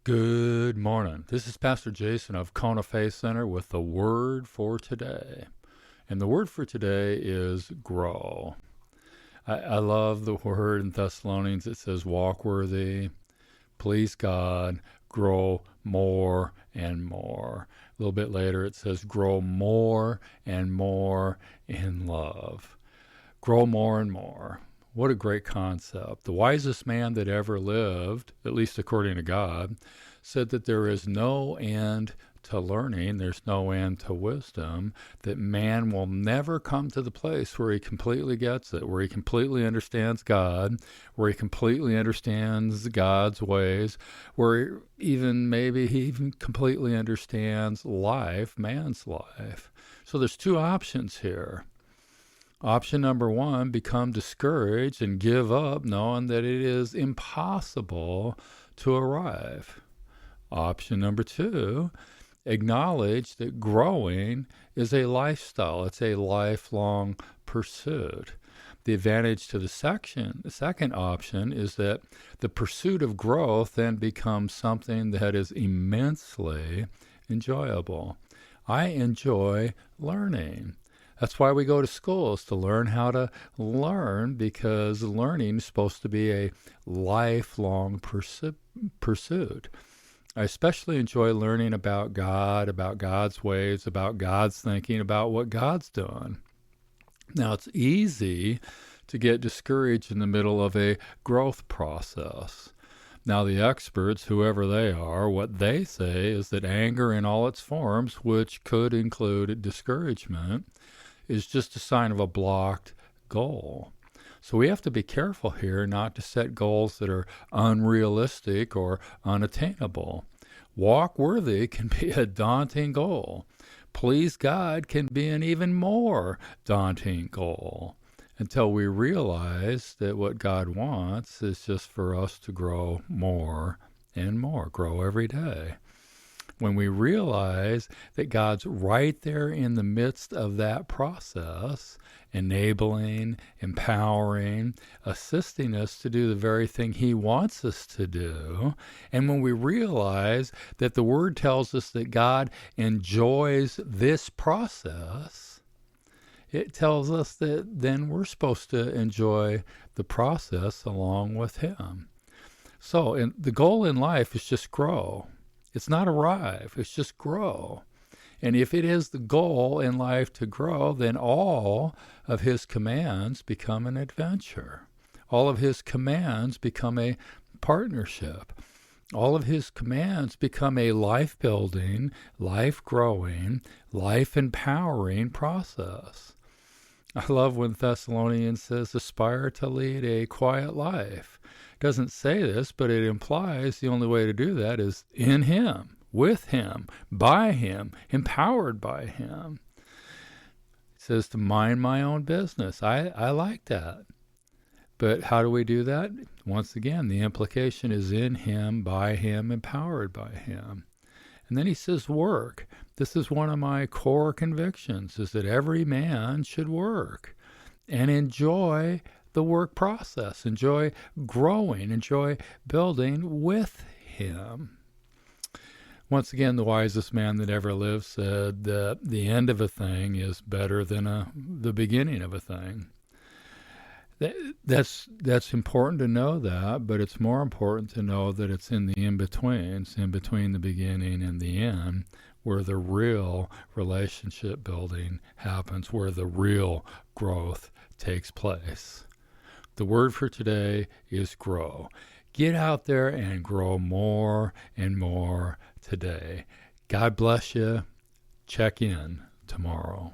Good morning. This is Pastor Jason of Kona Faith Center with the word for today. And the word for today is grow. I love the word in Thessalonians. It says, walk worthy, please God, grow more and more. A little bit later, it says, grow more and more in love. Grow more and more. What a great concept. The wisest man that ever lived, at least according to God, said that there is no end to learning, there's no end to wisdom, that man will never come to the place where he completely gets it, where he completely understands God, where he completely understands God's ways, where maybe he even completely understands life, man's life. So there's two options here. Option number one, become discouraged and give up knowing that it is impossible to arrive. Option number two, acknowledge that growing is a lifestyle. It's a lifelong pursuit. The advantage to the second option is that the pursuit of growth then becomes something that is immensely enjoyable. I enjoy learning. That's why we go to school, is to learn how to learn, because learning is supposed to be a lifelong pursuit. I especially enjoy learning about God, about God's ways, about God's thinking, about what God's doing. Now, it's easy to get discouraged in the middle of a growth process. Now, the experts, whoever they are, what they say is that anger in all its forms, which could include discouragement, is just a sign of a blocked goal. So we have to be careful here not to set goals that are unrealistic or unattainable. Walk worthy can be a daunting goal. Please God can be an even more daunting goal, until we realize that what God wants is just for us to grow more and more, grow every day. When we realize that God's right there in the midst of that process, enabling, empowering, assisting us to do the very thing he wants us to do, and when we realize that the Word tells us that God enjoys this process, it tells us that then we're supposed to enjoy the process along with him. So the goal in life is just grow. It's not arrive, it's just grow. And if it is the goal in life to grow, then all of his commands become an adventure. All of his commands become a partnership. All of his commands become a life-building, life-growing, life-empowering process. I love when Thessalonians says, aspire to lead a quiet life. It doesn't say this, but it implies the only way to do that is in him, with him, by him, empowered by him. It says to mind my own business. I like that. But how do we do that? Once again, the implication is in him, by him, empowered by him. And then he says work. This is one of my core convictions, is that every man should work and enjoy the work process, enjoy growing, enjoy building with him. Once again, the wisest man that ever lived said that the end of a thing is better than the beginning of a thing. That's important to know that, but it's more important to know that it's in the in-betweens, in between the beginning and the end, where the real relationship building happens, where the real growth takes place. The word for today is grow. Get out there and grow more and more today. God bless you. Check in tomorrow.